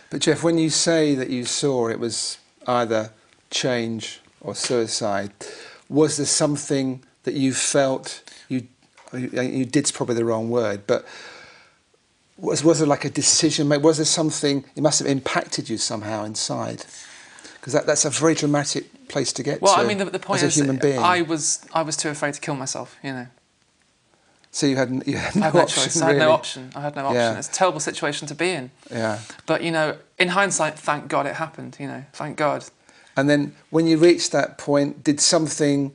But Jeff, when you say that you saw it was either change or suicide, was there something that you felt you did's probably the wrong word, but was there like a decision made? Was there something, it must have impacted you somehow inside? Because that's a very dramatic place to get to. Well, I mean, the point as a human being. I was too afraid to kill myself, you know. So you had no choice. Really? I had no option. I had no option. Yeah. It's a terrible situation to be in. Yeah. But, you know, in hindsight, thank God it happened, you know, thank God. And then when you reached that point, did something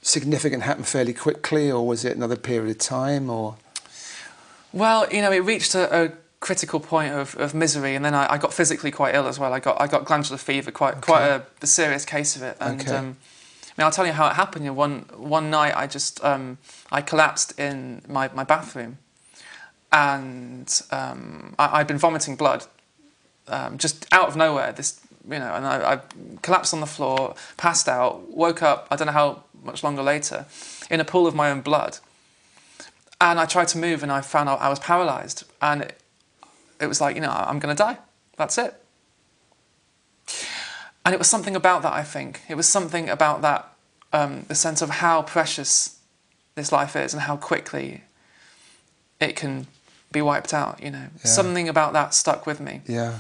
significant happen fairly quickly, or was it another period of time, or...? Well, you know, it reached a critical point of misery, and then I got physically quite ill as well. I got glandular fever, quite a serious case of it. And I mean, I'll tell you how it happened. You know, one night I collapsed in my bathroom, and I'd been vomiting blood just out of nowhere. And I collapsed on the floor, passed out, woke up. I don't know how much longer later, in a pool of my own blood. And I tried to move, and I found out I was paralysed. And it was like, you know, I'm going to die. That's it. And it was something about that, I think. It was something about that, the sense of how precious this life is and how quickly it can be wiped out, you know. Yeah. Something about that stuck with me. Yeah.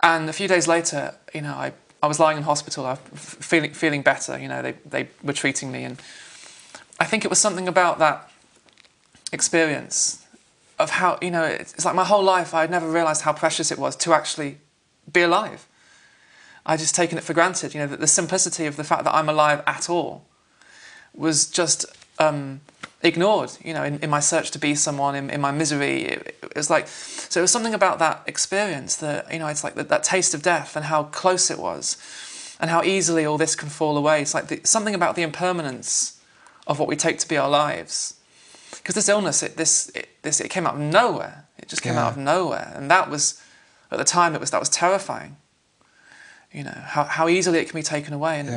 And a few days later, you know, I was lying in hospital, I was feeling better, you know, they were treating me. And I think it was something about that experience of how, you know, it's like my whole life I'd never realised how precious it was to actually be alive. I'd just taken it for granted, you know, that the simplicity of the fact that I'm alive at all was just ignored, you know, in my search to be someone, in my misery. It was like, so it was something about that experience that, you know, it's like that taste of death and how close it was and how easily all this can fall away. It's like something about the impermanence of what we take to be our lives. Because this illness, it came out of nowhere. It just came out of nowhere, and that was, at the time, that was terrifying. You know how easily it can be taken away. And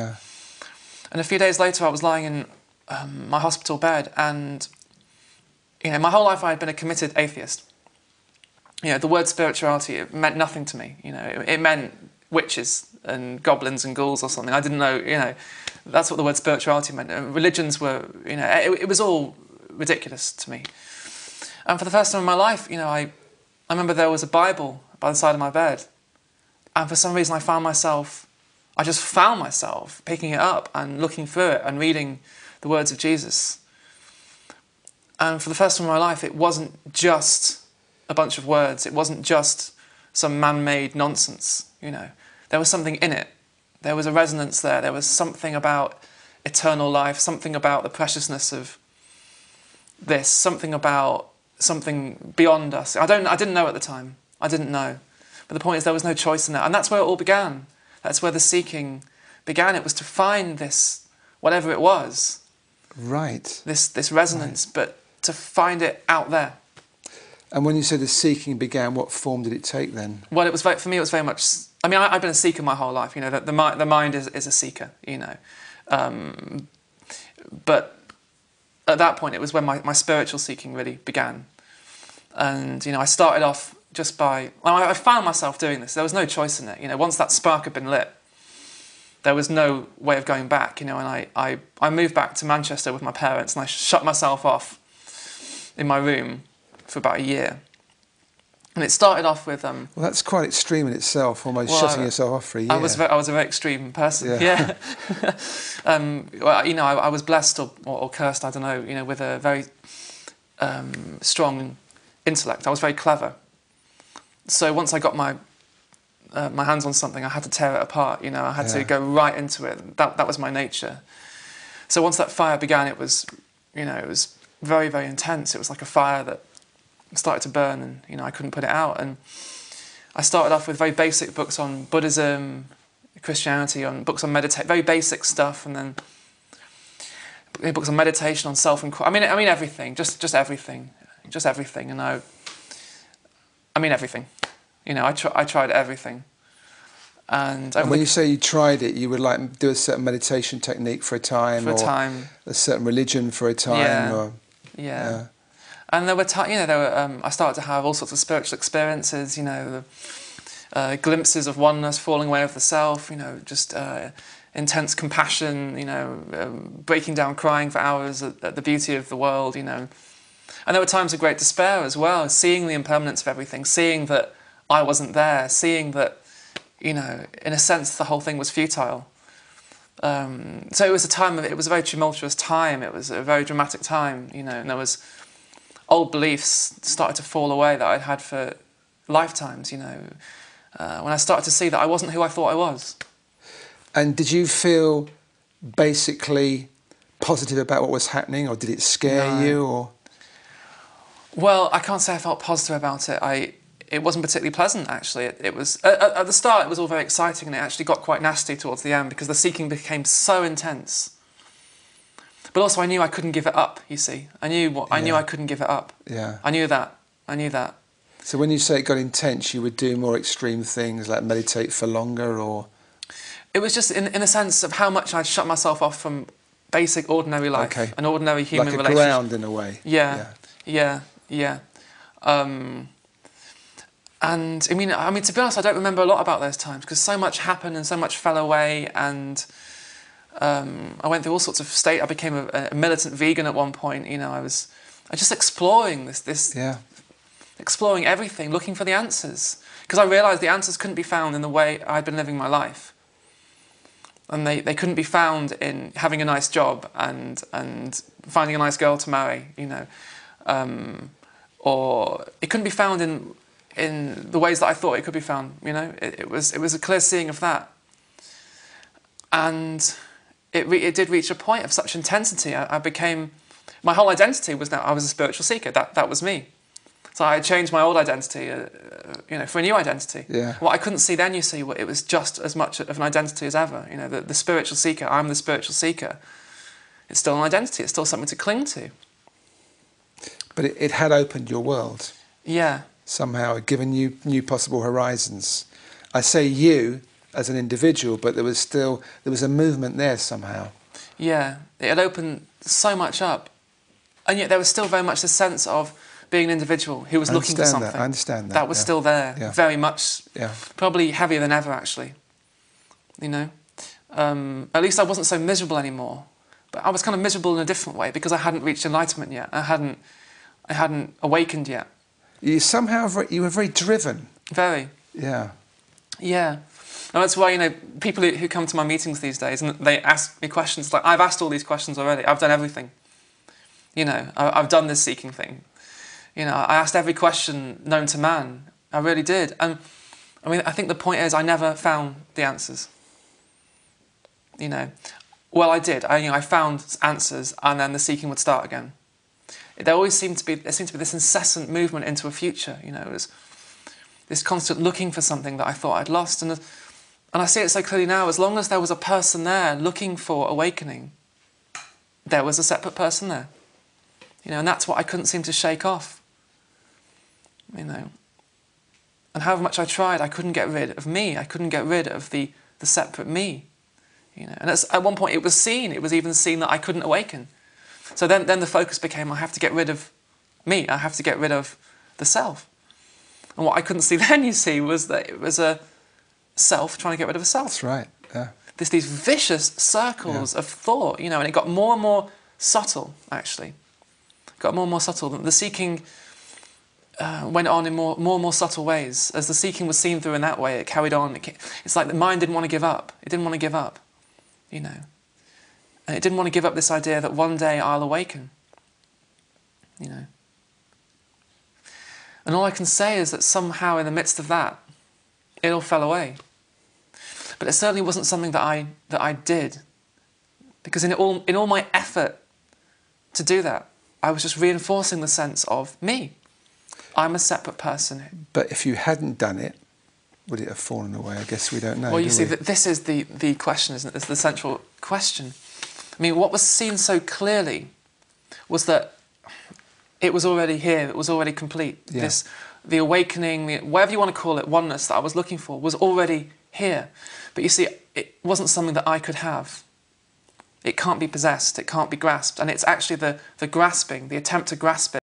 a few days later, I was lying in my hospital bed, and you know, my whole life I had been a committed atheist. You know, the word spirituality, it meant nothing to me. You know, it meant witches and goblins and ghouls or something. I didn't know. You know, that's what the word spirituality meant. Religions were, you know, it was all ridiculous to me. And for the first time in my life, you know, I remember there was a Bible by the side of my bed, and for some reason I just found myself picking it up and looking through it and reading the words of Jesus. And for the first time in my life, it wasn't just a bunch of words, it wasn't just some man-made nonsense, you know. There was something in it. There was a resonance there was something about eternal life, something about the preciousness of this, something about something beyond us. I didn't know at the time. I didn't know. But the point is, there was no choice in that. And that's where it all began. That's where the seeking began. It was to find this, whatever it was. Right. This resonance, but to find it out there. And when you say the seeking began, what form did it take then? Well, it was for me, it was very much... I mean, I've been a seeker my whole life. You know, the mind is a seeker, you know. But at that point, it was when my spiritual seeking really began. And, you know, I started off just by... I found myself doing this. There was no choice in it. You know, once that spark had been lit, there was no way of going back, you know. And I moved back to Manchester with my parents, and I shut myself off in my room for about a year. And it started off with... well, that's quite extreme in itself, almost shutting yourself off for a year. I was a very extreme person, yeah. Well, you know, I was blessed or cursed, I don't know, you know, with a very strong intellect. I was very clever. So once I got my hands on something, I had to tear it apart, you know. I had to go right into it. That was my nature. So once that fire began, it was, you know, it was very, very intense. It was like a fire that started to burn, and, you know, I couldn't put it out. And I started off with very basic books on Buddhism, Christianity, on books on very basic stuff, and then books on meditation, on self-inquiry. I mean everything, just everything, and I mean everything. You know, I tried everything. And when you say you tried it, you would like do a certain meditation technique for a time, a certain religion for a time, yeah. And there were, I started to have all sorts of spiritual experiences. You know, glimpses of oneness, falling away of the self, just intense compassion, breaking down, crying for hours at the beauty of the world, And there were times of great despair as well, seeing the impermanence of everything, seeing that I wasn't there, seeing that, in a sense, the whole thing was futile. So it was it was a very tumultuous time, it was a very dramatic time, and there was old beliefs started to fall away that I'd had for lifetimes, when I started to see that I wasn't who I thought I was. And did you feel basically positive about what was happening, or did it scare you? Or well, I can't say I felt positive about it. It wasn't particularly pleasant, actually. It was at the start. It was all very exciting, and it actually got quite nasty towards the end because the seeking became so intense. But also, I knew I couldn't give it up. You see, I knew I couldn't give it up. Yeah, I knew that. So when you say it got intense, you would do more extreme things like meditate for longer, or it was just in a sense of how much I'd shut myself off from basic ordinary life, an ordinary human like a relationship. ground in a way. Yeah. And I mean, to be honest, I don't remember a lot about those times because so much happened and so much fell away, and I went through all sorts of state. I became a militant vegan at one point. I was just exploring this, exploring everything, looking for the answers, because I realised the answers couldn't be found in the way I'd been living my life, and they couldn't be found in having a nice job and finding a nice girl to marry, or it couldn't be found in the ways that I thought it could be found. It was a clear seeing of that, and it did reach a point of such intensity. I became, my whole identity was now I was a spiritual seeker. That was me. So I changed my old identity, for a new identity. Yeah. What I couldn't see then, it was just as much of an identity as ever. The spiritual seeker. I'm the spiritual seeker. It's still an identity. It's still something to cling to. But it had opened your world. Yeah. Somehow, given you new possible horizons. I say you as an individual, but there was a movement there somehow. Yeah, it had opened so much up, and yet there was still very much the sense of being an individual who was looking for something. I understand that. That was still there, very much. Yeah. Probably heavier than ever, actually. At least I wasn't so miserable anymore. But I was kind of miserable in a different way because I hadn't reached enlightenment yet. I hadn't awakened yet. You were very driven. Very. Yeah. Yeah. And that's why, people who come to my meetings these days and they ask me questions, like, I've asked all these questions already. I've done everything. I've done this seeking thing. I asked every question known to man. I really did. And, I think the point is I never found the answers. Well, I did. I found answers, and then the seeking would start again. There seemed to be this incessant movement into a future. It was this constant looking for something that I thought I'd lost, and I see it so clearly now. As long as there was a person there looking for awakening, there was a separate person there. And that's what I couldn't seem to shake off. And however much I tried, I couldn't get rid of me. I couldn't get rid of the separate me. And at one point it was seen. It was even seen that I couldn't awaken. So then the focus became, I have to get rid of me. I have to get rid of the self. And what I couldn't see then, was that it was a self trying to get rid of a self. That's right. Yeah. These vicious circles of thought, and it got more and more subtle, actually. It got more and more subtle. The seeking went on in more and more subtle ways. As the seeking was seen through in that way, it carried on. It's like the mind didn't want to give up. It didn't want to give up, And it didn't want to give up this idea that one day I'll awaken, And all I can say is that somehow in the midst of that, it all fell away. But it certainly wasn't something that I did, because in all my effort to do that, I was just reinforcing the sense of me. I'm a separate person. But if you hadn't done it, would it have fallen away? I guess we don't know. Well, you see, this is the question, isn't it? It's the central question. What was seen so clearly was that it was already here. It was already complete. Yeah. The awakening, whatever you want to call it, oneness that I was looking for was already here. But you see, it wasn't something that I could have. It can't be possessed. It can't be grasped. And it's actually the grasping, the attempt to grasp it,